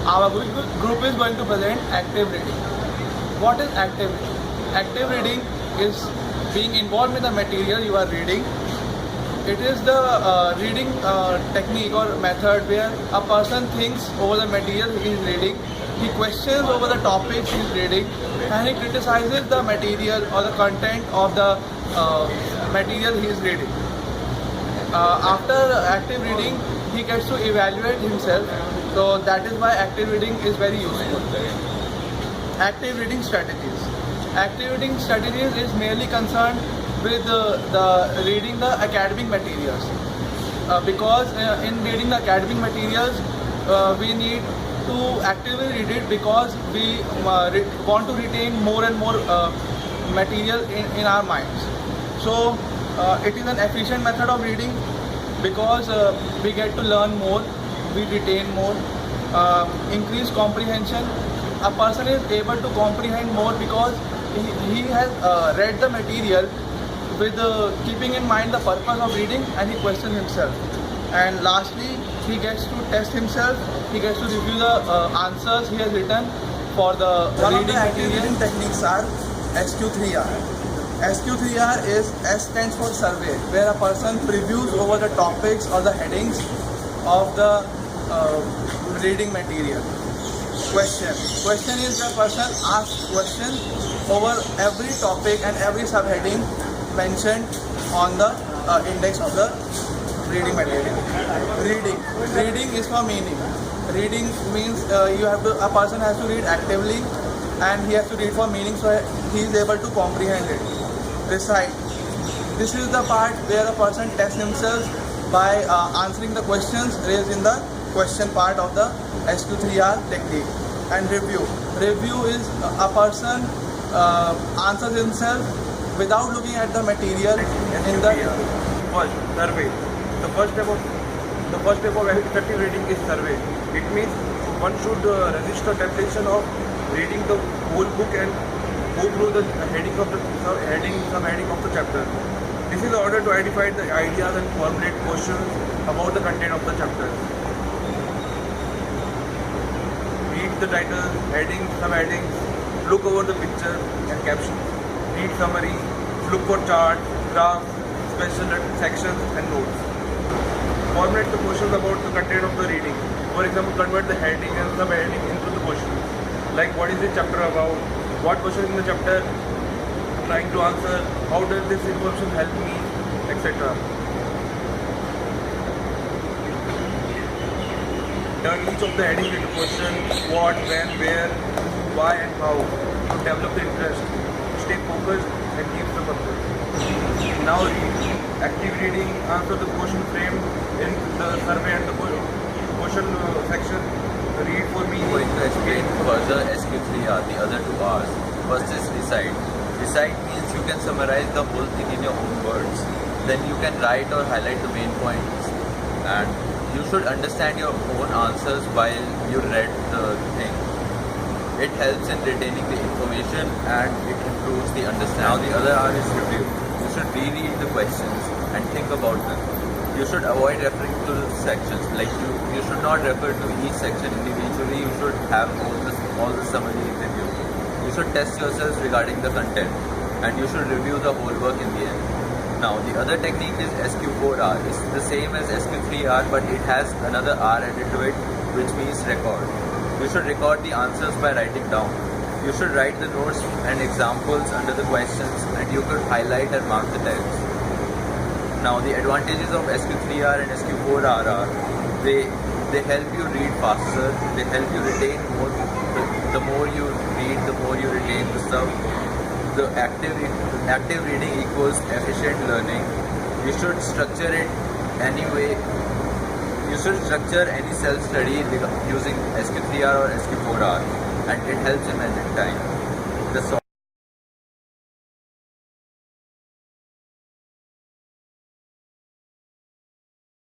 Our group is going to present active reading. What is active reading? Active reading is being involved with the material you are reading. It is the reading technique or method where a person thinks over the material he is reading, he questions over the topics he is reading, and he criticizes the material or the content of the material he is reading. After active reading, he gets to evaluate himself. So that is why active reading is very useful. Active reading strategies. Active reading strategies is merely concerned with the reading the academic materials. Because in reading the academic materials, we need to actively read it because we want to retain more and more material in our minds. So it is an efficient method of reading because we get to learn more, we retain more, increase comprehension. A person is able to comprehend more because he has read the material with keeping in mind the purpose of reading, and he questions himself. And lastly, he gets to test himself, he gets to review the answers he has written for the reading material. Reading techniques are SQ3R. SQ3R is S stands for survey, where a person previews over the topics or the headings of the reading material. Question. Question is the person asks question over every topic and every subheading mentioned on the index of the reading material. Reading. Reading is for meaning. Reading means a person has to read actively and he has to read for meaning, so he is able to comprehend it. Recite. This is the part where a person tests himself by answering the questions raised in the question part of the SQ3R technique. And review. Review is a person answers himself without looking at the material in the first survey. The first step of effective reading is survey. It means one should resist the temptation of reading the whole book and go through the heading of the chapter. This is in order to identify the ideas and formulate questions about the content of the chapter. Read the title, headings, subheadings, look over the picture and captions. Read summary, look for charts, graphs, special sections and notes. Formulate the questions about the content of the reading. For example, convert the heading and subheading into the questions. Like, what is the chapter about? What question in the chapter trying to answer? How does this information help me? Etc. Turn each of the headings into questions: what, when, where, why and how, to develop the interest, stay focused and keep the purpose. Now read. Active reading, answer the question framed in the survey and the question section. Read for me. I'm going to explain further SQ3R, the other two R's. First is recite. Recite means you can summarize the whole thing in your own words. Then you can write or highlight the main points. And you should understand your own answers while you read the thing. It helps in retaining the information and it improves the understanding. Now the other R is review. You should reread the questions and think about them. You should avoid referring to sections. Like you should not refer to each section individually. You should have all the summary with you. You should test yourselves regarding the content and you should review the whole work in the end. Now the other technique is SQ4R. It's the same as SQ3R, but it has another R added to it, which means record. You should record the answers by writing down. You should write the notes and examples under the questions, and you could highlight and mark the text. Now the advantages of SQ3R and SQ4R are they help you read faster, they help you retain more. The more you read, the more you retain the stuff. The active reading equals efficient learning. You should structure it anyway. You should structure any self-study using SQ3R or SQ4R, and it helps in managing time. That's all.